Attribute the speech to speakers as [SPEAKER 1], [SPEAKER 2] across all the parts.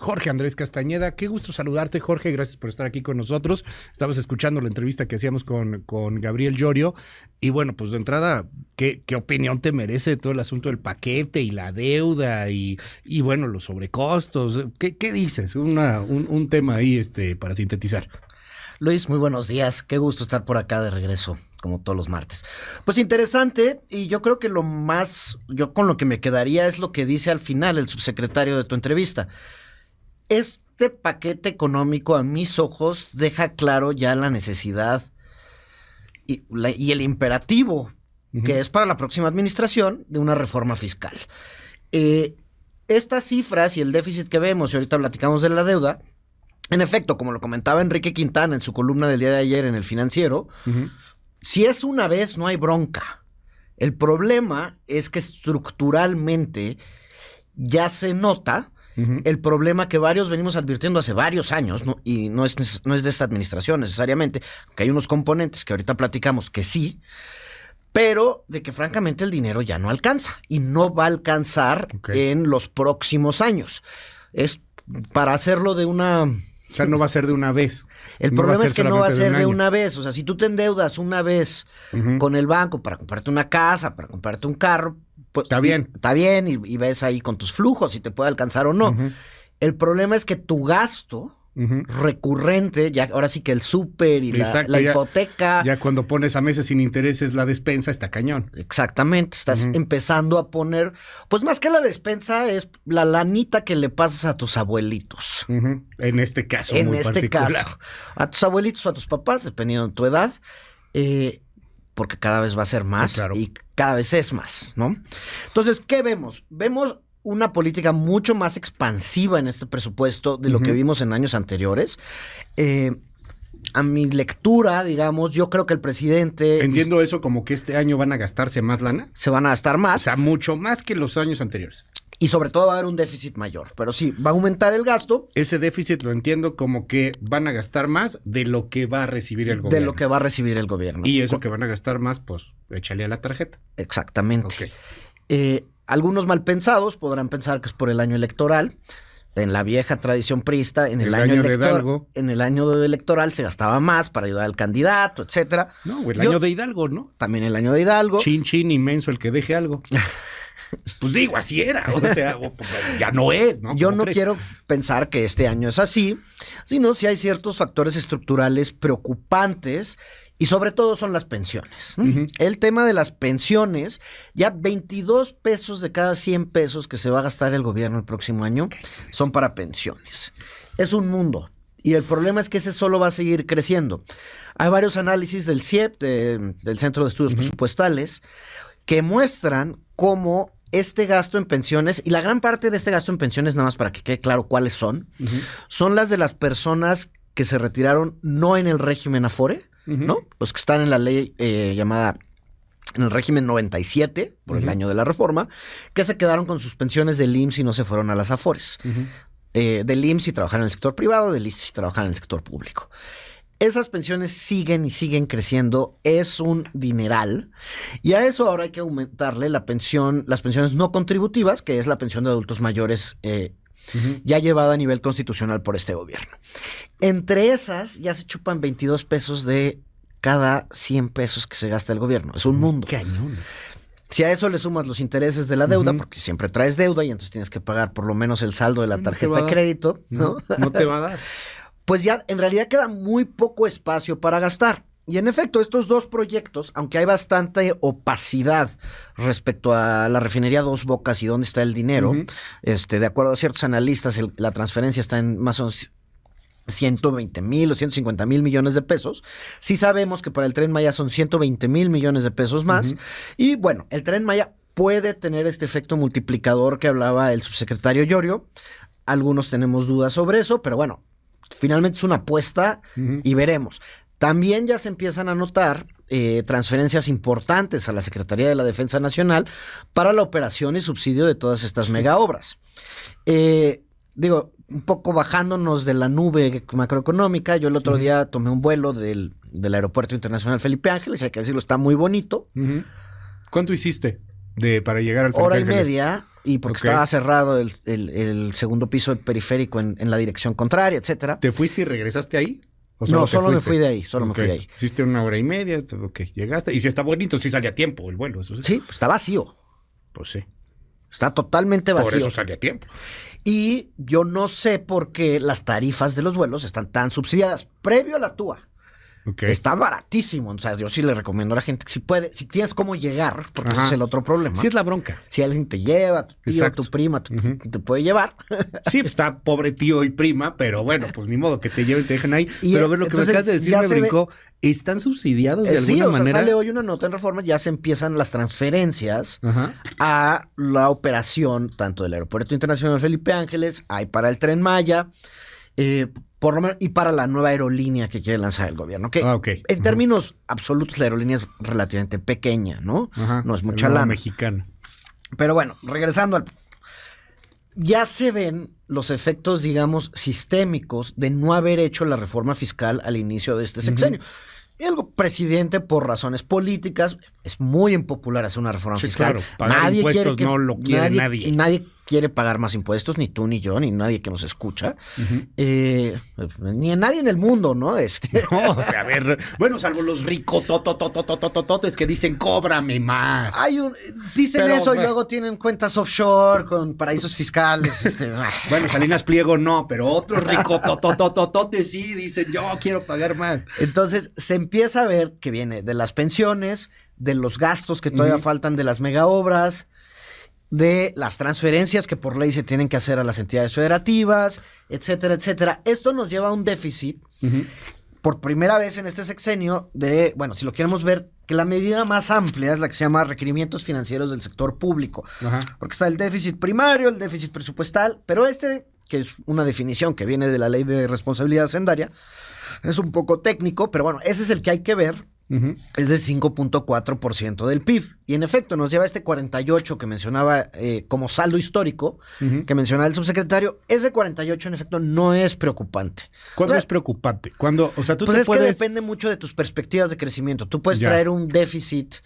[SPEAKER 1] Jorge Andrés Castañeda. Qué gusto saludarte, Jorge. Gracias por estar aquí con nosotros. Estabas escuchando la entrevista que hacíamos con Gabriel Llorio. Y bueno, pues de entrada, ¿qué opinión te merece todo el asunto del paquete y la deuda y bueno, los sobrecostos? ¿Qué dices? Un tema ahí para sintetizar.
[SPEAKER 2] Luis, muy buenos días. Qué gusto estar por acá de regreso, como todos los martes. Pues interesante, y yo creo que yo con lo que me quedaría es lo que dice al final el subsecretario de tu entrevista. Este paquete económico, a mis ojos, deja claro ya la necesidad y el imperativo que es para la próxima administración de una reforma fiscal. Estas cifras y el déficit que vemos, y ahorita platicamos de la deuda, en efecto, como lo comentaba Enrique Quintana en su columna del día de ayer en El Financiero, si es una vez, no hay bronca. El problema es que estructuralmente ya se nota el problema que varios venimos advirtiendo hace varios años, ¿no? Y no es de esta administración necesariamente, que hay unos componentes que ahorita platicamos que sí, pero de que francamente el dinero ya no alcanza y no va a alcanzar en los próximos años. Es para hacerlo de una...
[SPEAKER 1] O sea, no va a ser de una vez.
[SPEAKER 2] El problema es que no va a ser de una vez. O sea, si tú te endeudas una vez con el banco para comprarte una casa, para comprarte un carro, pues
[SPEAKER 1] está bien.
[SPEAKER 2] Está bien y ves ahí con tus flujos si te puede alcanzar o no. El problema es que tu gasto recurrente, ya ahora sí que el súper y la hipoteca.
[SPEAKER 1] Ya cuando pones a meses sin intereses la despensa, está cañón.
[SPEAKER 2] Exactamente, estás empezando a poner, pues más que la despensa es la lanita que le pasas a tus abuelitos.
[SPEAKER 1] En este caso
[SPEAKER 2] en
[SPEAKER 1] muy
[SPEAKER 2] este
[SPEAKER 1] particular.
[SPEAKER 2] caso, a tus abuelitos o a tus papás, dependiendo de tu edad, porque cada vez va a ser más, sí, claro, y cada vez es más, ¿no? Entonces, ¿qué vemos? Vemos una política mucho más expansiva en este presupuesto de lo que vimos en años anteriores. A mi lectura, digamos, yo creo que el presidente...
[SPEAKER 1] Entiendo eso como que este año van a gastarse más lana.
[SPEAKER 2] Se van a gastar más.
[SPEAKER 1] O sea, mucho más que los años anteriores.
[SPEAKER 2] Y sobre todo va a haber un déficit mayor. Pero sí, va a aumentar el gasto.
[SPEAKER 1] Ese déficit lo entiendo como que van a gastar más de lo que va a recibir el gobierno.
[SPEAKER 2] De lo que va a recibir el gobierno.
[SPEAKER 1] Y eso que van a gastar más, pues, échale a la tarjeta.
[SPEAKER 2] Exactamente. Algunos malpensados podrán pensar que es por el año electoral. En la vieja tradición priista, en el año
[SPEAKER 1] de Hidalgo.
[SPEAKER 2] En el año electoral se gastaba más para ayudar al candidato, etcétera.
[SPEAKER 1] No, el año de Hidalgo, ¿no?
[SPEAKER 2] También el año de Hidalgo.
[SPEAKER 1] Chin, inmenso el que deje algo. Pues digo, así era. O sea, ya no es, ¿no?
[SPEAKER 2] Yo no quiero pensar que este año es así, sino si hay ciertos factores estructurales preocupantes. Y sobre todo son las pensiones. El tema de las pensiones, ya 22 pesos de cada 100 pesos que se va a gastar el gobierno el próximo año son para pensiones. Es un mundo. Y el problema es que ese solo va a seguir creciendo. Hay varios análisis del CIEP, del Centro de Estudios Presupuestales, que muestran cómo este gasto en pensiones, y la gran parte de este gasto en pensiones, nada más para que quede claro cuáles son las de las personas que se retiraron no en el régimen Afore, ¿no? Los que están en la ley llamada, en el régimen 97, por el año de la reforma, que se quedaron con sus pensiones del IMSS y no se fueron a las Afores. Del IMSS y trabajar en el sector privado, del ISSSTE y trabajar en el sector público. Esas pensiones siguen y siguen creciendo, es un dineral, y a eso ahora hay que aumentarle las pensiones no contributivas, que es la pensión de adultos mayores ya llevada a nivel constitucional por este gobierno. Entre esas ya se chupan 22 pesos de cada 100 pesos que se gasta el gobierno. Es un mundo.
[SPEAKER 1] Cañón.
[SPEAKER 2] Si a eso le sumas los intereses de la deuda, porque siempre traes deuda y entonces tienes que pagar por lo menos el saldo de la tarjeta de crédito, ¿no?
[SPEAKER 1] No te va a dar.
[SPEAKER 2] Pues ya en realidad queda muy poco espacio para gastar. Y en efecto, estos dos proyectos, aunque hay bastante opacidad respecto a la refinería Dos Bocas y dónde está el dinero, de acuerdo a ciertos analistas, la transferencia está en más o menos 120,000 o 150,000 millones de pesos. Sí sabemos que para el Tren Maya son 120,000 millones de pesos más. Y bueno, el Tren Maya puede tener este efecto multiplicador que hablaba el subsecretario Llorio. Algunos tenemos dudas sobre eso, pero bueno, finalmente es una apuesta y veremos. También ya se empiezan a notar transferencias importantes a la Secretaría de la Defensa Nacional para la operación y subsidio de todas estas megaobras. Digo, un poco bajándonos de la nube macroeconómica, yo el otro día tomé un vuelo del Aeropuerto Internacional Felipe Ángeles, hay que decirlo, está muy bonito.
[SPEAKER 1] ¿Cuánto hiciste? para llegar al Felipe
[SPEAKER 2] Hora y
[SPEAKER 1] Ángeles.
[SPEAKER 2] media, y porque estaba cerrado el segundo piso del periférico en la dirección contraria, etcétera.
[SPEAKER 1] ¿Te fuiste y regresaste ahí? ¿O
[SPEAKER 2] No,
[SPEAKER 1] te
[SPEAKER 2] solo me
[SPEAKER 1] fuiste?
[SPEAKER 2] fui de ahí, solo me fui de ahí.
[SPEAKER 1] Hiciste 1 hora y media, llegaste. Y si está bonito, sí sale a tiempo el vuelo, eso sí.
[SPEAKER 2] Sí, pues está vacío.
[SPEAKER 1] Pues sí.
[SPEAKER 2] Está totalmente vacío.
[SPEAKER 1] Por eso sale a tiempo.
[SPEAKER 2] Y yo no sé por qué las tarifas de los vuelos están tan subsidiadas. Previo a la TUA.
[SPEAKER 1] Okay.
[SPEAKER 2] Está baratísimo. O sea, yo sí le recomiendo a la gente que si puede, si tienes cómo llegar, porque ese
[SPEAKER 1] Ajá.
[SPEAKER 2] es el otro problema.
[SPEAKER 1] Sí es la bronca.
[SPEAKER 2] Si alguien te lleva, tu tío,
[SPEAKER 1] Exacto.
[SPEAKER 2] tu prima, te puede llevar.
[SPEAKER 1] Sí, pues está pobre tío y prima, pero bueno, pues ni modo que te lleven y te dejen ahí.
[SPEAKER 2] Y
[SPEAKER 1] pero a ver, lo que me
[SPEAKER 2] entonces
[SPEAKER 1] acabas de decir
[SPEAKER 2] ya
[SPEAKER 1] me
[SPEAKER 2] se ve-
[SPEAKER 1] brincó. ¿Están subsidiados de
[SPEAKER 2] Sí,
[SPEAKER 1] alguna
[SPEAKER 2] o sea,
[SPEAKER 1] manera?
[SPEAKER 2] sale hoy una nota en Reforma, ya se empiezan las transferencias
[SPEAKER 1] Ajá.
[SPEAKER 2] a la operación tanto del Aeropuerto Internacional Felipe Ángeles, hay para el Tren Maya, por lo menos, y para la nueva aerolínea que quiere lanzar el gobierno. Que
[SPEAKER 1] Ok.
[SPEAKER 2] en términos absolutos la aerolínea es relativamente pequeña, ¿no?
[SPEAKER 1] Ajá.
[SPEAKER 2] No es mucha
[SPEAKER 1] El nuevo
[SPEAKER 2] lana.
[SPEAKER 1] mexicano.
[SPEAKER 2] Pero bueno, regresando al... Ya se ven los efectos, digamos, sistémicos de no haber hecho la reforma fiscal al inicio de este sexenio. Y el presidente, por razones políticas, es muy impopular hacer una reforma
[SPEAKER 1] Sí,
[SPEAKER 2] fiscal.
[SPEAKER 1] claro. Pagar impuestos no lo quiere nadie.
[SPEAKER 2] Nadie quiere pagar más impuestos, ni tú, ni yo, ni nadie que nos escucha. Ni a nadie en el mundo, ¿no?
[SPEAKER 1] No, o sea, a ver, bueno, salvo los ricos totototototototes que dicen, cóbrame más.
[SPEAKER 2] Dicen
[SPEAKER 1] Pero,
[SPEAKER 2] eso y
[SPEAKER 1] bueno.
[SPEAKER 2] luego tienen cuentas offshore con paraísos fiscales.
[SPEAKER 1] Bueno, Salinas Pliego no, pero otros ricos totototototes sí dicen, yo quiero pagar más.
[SPEAKER 2] Entonces se empieza a ver que viene de las pensiones, de los gastos que todavía faltan de las mega obras, de las transferencias que por ley se tienen que hacer a las entidades federativas, etcétera, etcétera. Esto nos lleva a un déficit por primera vez en este sexenio de, bueno, si lo queremos ver, que la medida más amplia es la que se llama requerimientos financieros del sector público.
[SPEAKER 1] Ajá.
[SPEAKER 2] Porque está el déficit primario, el déficit presupuestal, pero que es una definición que viene de la ley de responsabilidad hacendaria, es un poco técnico, pero bueno, ese es el que hay que ver. Es de 5.4% del PIB. Y en efecto, nos lleva a este 48 que mencionaba como saldo histórico, que mencionaba el subsecretario. Ese 48, en efecto, no es preocupante.
[SPEAKER 1] ¿Cuándo
[SPEAKER 2] O sea,
[SPEAKER 1] es preocupante? Cuando, o sea, tú
[SPEAKER 2] pues
[SPEAKER 1] te
[SPEAKER 2] es que
[SPEAKER 1] puedes...
[SPEAKER 2] depende mucho de tus perspectivas de crecimiento. Tú puedes
[SPEAKER 1] Ya.
[SPEAKER 2] traer un déficit,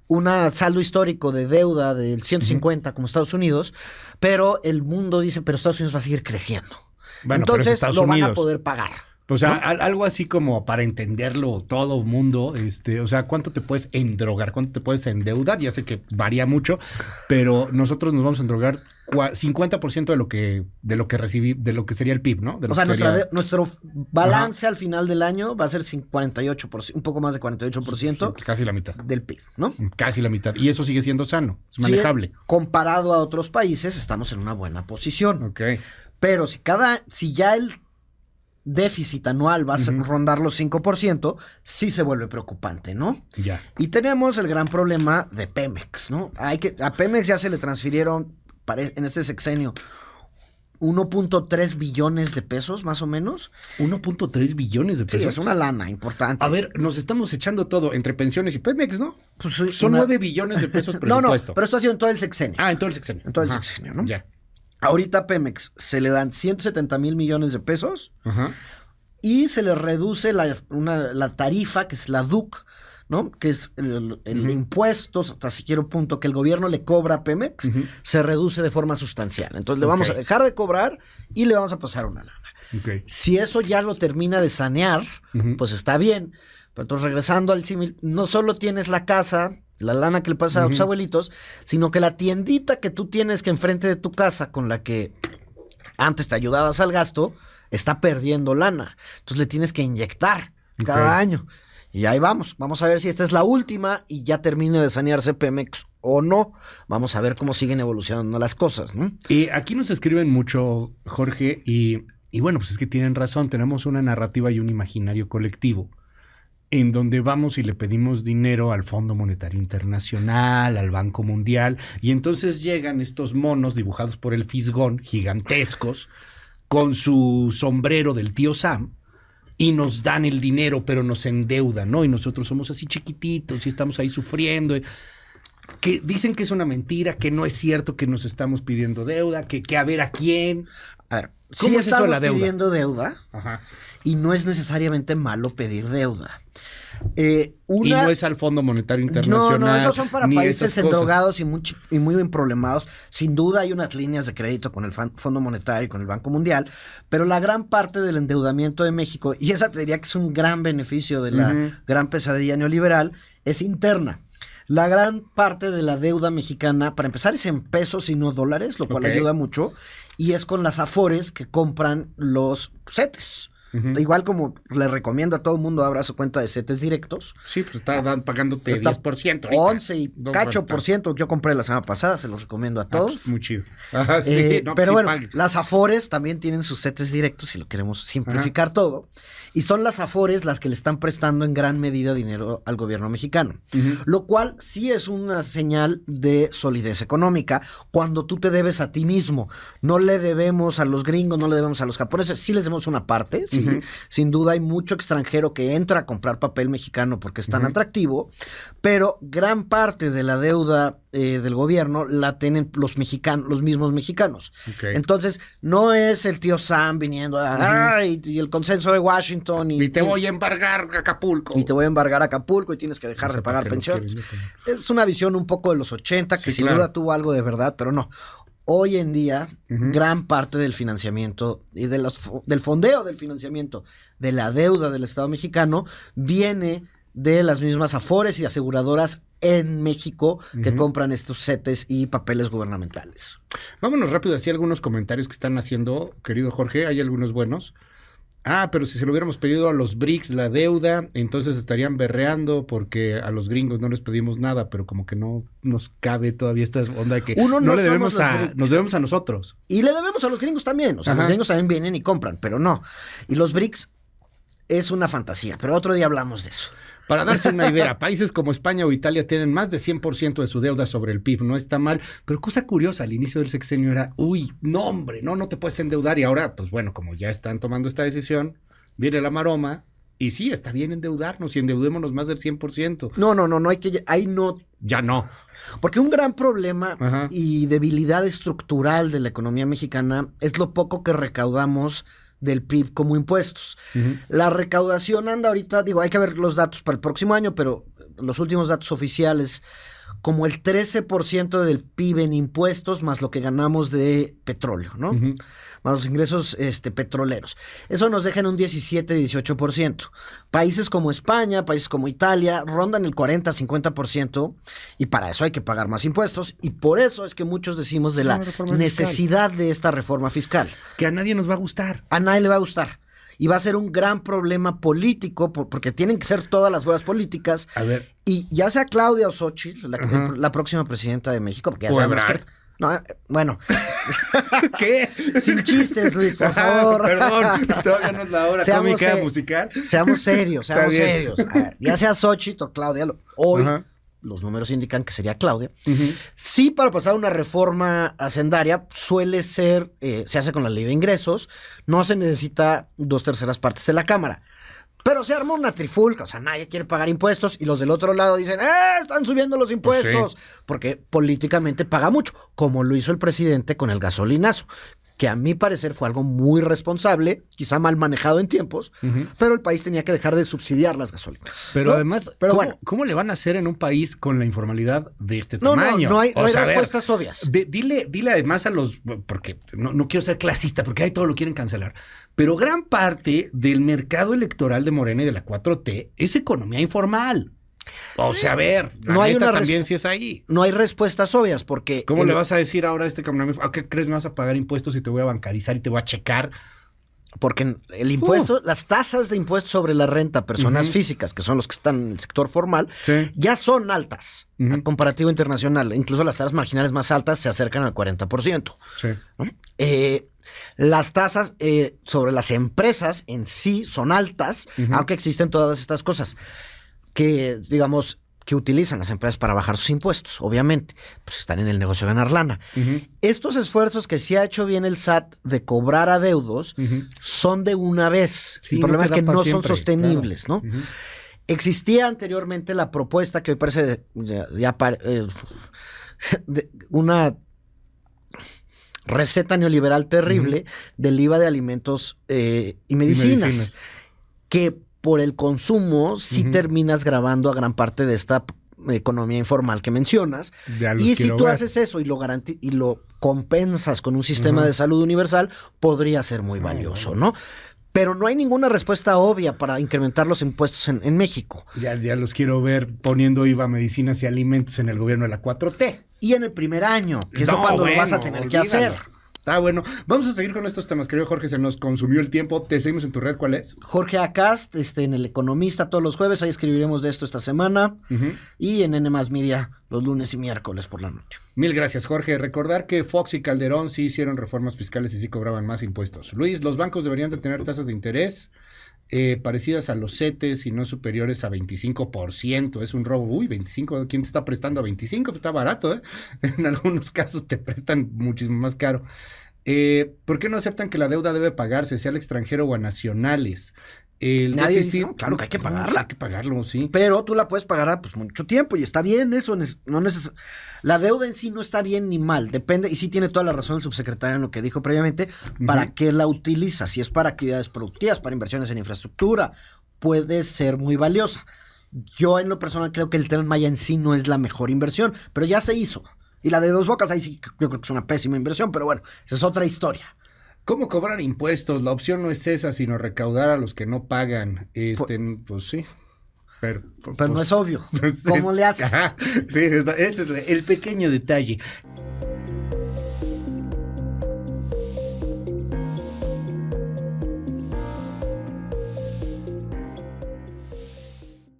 [SPEAKER 2] un saldo histórico de deuda del 150 como Estados Unidos, pero el mundo dice, pero Estados Unidos va a seguir creciendo.
[SPEAKER 1] Bueno, pero es
[SPEAKER 2] Entonces
[SPEAKER 1] Estados
[SPEAKER 2] lo van a
[SPEAKER 1] Unidos.
[SPEAKER 2] poder pagar.
[SPEAKER 1] O sea, algo así como para entenderlo todo mundo, o sea, ¿cuánto te puedes endrogar? ¿Cuánto te puedes endeudar? Ya sé que varía mucho, pero nosotros nos vamos a endrogar 50% de lo que recibí, de lo que sería el PIB, ¿no? De lo
[SPEAKER 2] O sea,
[SPEAKER 1] que sería-
[SPEAKER 2] nuestro balance al final del año va a ser 48%, un poco más de 48%
[SPEAKER 1] Casi la mitad.
[SPEAKER 2] del PIB, ¿no?
[SPEAKER 1] Casi la mitad. Y eso sigue siendo sano, es manejable.
[SPEAKER 2] Sí, comparado a otros países, estamos en una buena posición.
[SPEAKER 1] Ok.
[SPEAKER 2] Pero si ya el déficit anual va a rondar los 5%, sí se vuelve preocupante, ¿no?
[SPEAKER 1] Ya.
[SPEAKER 2] Y tenemos el gran problema de Pemex, ¿no? A Pemex ya se le transfirieron en este sexenio 1.3 billones de pesos, más o menos.
[SPEAKER 1] 1.3 billones de
[SPEAKER 2] Sí,
[SPEAKER 1] pesos.
[SPEAKER 2] es una lana importante.
[SPEAKER 1] A ver, nos estamos echando todo entre pensiones y Pemex, ¿no?
[SPEAKER 2] Pues sí,
[SPEAKER 1] Son 9 billones de pesos
[SPEAKER 2] No,
[SPEAKER 1] presupuesto.
[SPEAKER 2] pero esto ha sido en todo el sexenio.
[SPEAKER 1] Ah, en todo el sexenio.
[SPEAKER 2] En todo el
[SPEAKER 1] Ajá.
[SPEAKER 2] sexenio, ¿no?
[SPEAKER 1] Ya.
[SPEAKER 2] Ahorita a Pemex se le dan 170,000 millones de pesos
[SPEAKER 1] Ajá.
[SPEAKER 2] y se le reduce la tarifa, que es la DUC, ¿no? Que es el impuesto, hasta siquiera un punto que el gobierno le cobra a Pemex, se reduce de forma sustancial. Entonces le vamos a dejar de cobrar y le vamos a pasar una lana.
[SPEAKER 1] Ok.
[SPEAKER 2] Si eso ya lo termina de sanear, pues está bien. Pero entonces regresando al símil, no solo tienes la casa, la lana que le pasa a tus abuelitos, sino que la tiendita que tú tienes que enfrente de tu casa, con la que antes te ayudabas al gasto, está perdiendo lana. Entonces le tienes que inyectar cada año. Y ahí vamos. Vamos a ver si esta es la última y ya termine de sanearse Pemex o no. Vamos a ver cómo siguen evolucionando las cosas, ¿no?
[SPEAKER 1] Y aquí nos escriben mucho, Jorge, y bueno, pues es que tienen razón. Tenemos una narrativa y un imaginario colectivo en donde vamos y le pedimos dinero al Fondo Monetario Internacional, al Banco Mundial, y entonces llegan estos monos dibujados por el Fisgón, gigantescos, con su sombrero del tío Sam, y nos dan el dinero, pero nos endeudan, ¿no? Y nosotros somos así chiquititos y estamos ahí sufriendo. Que dicen que es una mentira, que no es cierto que nos estamos pidiendo deuda, que a ver a quién.
[SPEAKER 2] A ver,
[SPEAKER 1] ¿Cómo
[SPEAKER 2] sí
[SPEAKER 1] es eso de
[SPEAKER 2] estamos
[SPEAKER 1] la deuda?
[SPEAKER 2] pidiendo deuda
[SPEAKER 1] Ajá.
[SPEAKER 2] y no es necesariamente malo pedir deuda.
[SPEAKER 1] Y no es al Fondo Monetario Internacional.
[SPEAKER 2] No, esos son para
[SPEAKER 1] ni
[SPEAKER 2] países
[SPEAKER 1] esas cosas.
[SPEAKER 2] endeudados y muy bien problemados. Sin duda hay unas líneas de crédito con el Fondo Monetario y con el Banco Mundial, pero la gran parte del endeudamiento de México, y esa te diría que es un gran beneficio de la gran pesadilla neoliberal, es interna. La gran parte de la deuda mexicana, para empezar, es en pesos y no dólares, lo cual ayuda mucho, y es con las afores que compran los CETES. Igual como le recomiendo a todo el mundo abra su cuenta de CETES directos.
[SPEAKER 1] Sí, pues está pagándote 10%. Ahorita.
[SPEAKER 2] 11 y cacho por ciento. Yo compré la semana pasada, se los recomiendo a todos.
[SPEAKER 1] Pues muy chido.
[SPEAKER 2] Pero bueno, las afores también tienen sus CETES directos, si lo queremos simplificar todo. Y son las afores las que le están prestando en gran medida dinero al gobierno mexicano. Lo cual sí es una señal de solidez económica cuando tú te debes a ti mismo. No le debemos a los gringos, no le debemos a los japoneses. Sí les debemos una parte, sí. Sin duda hay mucho extranjero que entra a comprar papel mexicano porque es tan atractivo, pero gran parte de la deuda del gobierno la tienen los mismos mexicanos. Entonces, no es el tío Sam viniendo y el consenso de Washington
[SPEAKER 1] y te voy a embargar Acapulco.
[SPEAKER 2] Y te voy a embargar Acapulco y tienes que dejar de pagar pensiones. Es una visión un poco de los 80 que sin duda tuvo algo de verdad, pero no. Hoy en día, gran parte del financiamiento y del fondeo del financiamiento de la deuda del Estado mexicano viene de las mismas afores y aseguradoras en México que compran estos CETES y papeles gubernamentales.
[SPEAKER 1] Vámonos rápido así algunos comentarios que están haciendo, querido Jorge. Hay algunos buenos. Pero si se lo hubiéramos pedido a los BRICS la deuda, entonces estarían berreando porque a los gringos no les pedimos nada, pero como que no nos cabe todavía esta onda de que no le debemos nos debemos a nosotros.
[SPEAKER 2] Y le debemos a los gringos también, o sea, los gringos también vienen y compran, pero no. Y los BRICS es una fantasía, pero otro día hablamos de eso.
[SPEAKER 1] Para darse una idea, países como España o Italia tienen más de 100% de su deuda sobre el PIB. No está mal, pero cosa curiosa, al inicio del sexenio era, no te puedes endeudar. Y ahora, pues bueno, como ya están tomando esta decisión, viene la maroma. Y sí, está bien endeudarnos y endeudémonos más del 100%.
[SPEAKER 2] No, hay que... Ahí no...
[SPEAKER 1] Ya no.
[SPEAKER 2] Porque un gran problema y debilidad estructural de la economía mexicana es lo poco que recaudamos del PIB como impuestos. La recaudación anda ahorita, hay que ver los datos para el próximo año, pero los últimos datos oficiales, como el 13% del PIB en impuestos más lo que ganamos de petróleo, ¿no? Más los ingresos petroleros. Eso nos deja en un 17-18%. Países como España, países como Italia, rondan el 40-50% y para eso hay que pagar más impuestos y por eso es que muchos decimos de la necesidad de esta reforma fiscal.
[SPEAKER 1] Que a nadie nos va a gustar.
[SPEAKER 2] A nadie le va a gustar. Y va a ser un gran problema político, porque tienen que ser todas las fuerzas políticas.
[SPEAKER 1] A ver.
[SPEAKER 2] Y ya sea Claudia o Xochitl, la próxima presidenta de México, porque ya sabemos que... No, bueno.
[SPEAKER 1] ¿Qué?
[SPEAKER 2] Sin chistes, Luis, por favor.
[SPEAKER 1] Perdón, todavía no es la hora cómica musical.
[SPEAKER 2] Seamos serios. A ver, ya sea Xochitl o Claudia, hoy... Los números indican que sería Claudia. Sí, para pasar una reforma hacendaria suele ser, se hace con la ley de ingresos, no se necesita 2/3 partes de la Cámara. Pero se arma una trifulca, o sea, nadie quiere pagar impuestos y los del otro lado dicen, están subiendo los impuestos, porque políticamente paga mucho, como lo hizo el presidente con el gasolinazo, que a mi parecer fue algo muy responsable, quizá mal manejado en tiempos, pero el país tenía que dejar de subsidiar las gasolinas.
[SPEAKER 1] Pero además, ¿cómo le van a hacer en un país con la informalidad de este tamaño?
[SPEAKER 2] No hay respuestas obvias.
[SPEAKER 1] Dile además a los, porque no quiero ser clasista, porque ahí todo lo quieren cancelar, pero gran parte del mercado electoral de Morena y de la 4T es economía informal. O sea, a ver,
[SPEAKER 2] no hay una
[SPEAKER 1] también si es ahí.
[SPEAKER 2] No hay respuestas obvias porque...
[SPEAKER 1] ¿Cómo le vas a decir ahora a este camarón? ¿Qué crees? ¿Me vas a pagar impuestos y te voy a bancarizar y te voy a checar?
[SPEAKER 2] Porque el impuesto, las tasas de impuestos sobre la renta a personas físicas, que son los que están en el sector formal, ya son altas a comparativo internacional. Incluso las tasas marginales más altas se acercan al 40%. ¿No? Las tasas sobre las empresas en sí son altas, aunque existen todas estas cosas que, digamos, que utilizan las empresas para bajar sus impuestos, obviamente, pues están en el negocio de ganar lana. Estos esfuerzos que sí ha hecho bien el SAT de cobrar adeudos son de una vez. El problema es que no son sostenibles, ¿no? Existía anteriormente la propuesta que hoy parece una receta neoliberal terrible del IVA de alimentos y medicinas, que por el consumo, sí terminas grabando a gran parte de esta economía informal que mencionas. Y si tú haces eso y lo compensas con un sistema de salud universal, podría ser muy valioso, ¿no? Pero no hay ninguna respuesta obvia para incrementar los impuestos en México.
[SPEAKER 1] Ya los quiero ver poniendo IVA a medicinas y alimentos en el gobierno de la 4T.
[SPEAKER 2] Y en el primer año, que es cuando lo vas a tener que hacer.
[SPEAKER 1] Bueno, vamos a seguir con estos temas, querido Jorge, se nos consumió el tiempo. Te seguimos en tu red, ¿cuál es?
[SPEAKER 2] Jorge Acast, en El Economista todos los jueves, ahí escribiremos de esto esta semana. Y en N+ Media los lunes y miércoles por la noche.
[SPEAKER 1] Mil gracias, Jorge. Recordar que Fox y Calderón sí hicieron reformas fiscales y sí cobraban más impuestos. Luis, los bancos deberían de tener tasas de interés parecidas a los CETES y no superiores a 25%. Es un robo. Uy, 25. ¿Quién te está prestando a 25? Pues está barato, ¿eh? En algunos casos te prestan muchísimo más caro. ¿Por qué no aceptan que la deuda debe pagarse, sea al extranjero o a nacionales?
[SPEAKER 2] Nadie dice, claro que hay que pagarla.
[SPEAKER 1] Hay que pagarlo, sí.
[SPEAKER 2] Pero tú la puedes pagar a mucho tiempo y está bien eso. La deuda en sí no está bien ni mal, depende, y sí tiene toda la razón el subsecretario en lo que dijo previamente, ¿para qué la utiliza? Si es para actividades productivas, para inversiones en infraestructura, puede ser muy valiosa. Yo en lo personal creo que el Tren Maya en sí no es la mejor inversión, pero ya se hizo. Y la de Dos Bocas, ahí sí yo creo que es una pésima inversión, pero bueno, esa es otra historia.
[SPEAKER 1] ¿Cómo cobrar impuestos? La opción no es esa, sino recaudar a los que no pagan. Pues sí. Pero
[SPEAKER 2] no es obvio. ¿Cómo le haces?
[SPEAKER 1] Sí, ese es el pequeño detalle.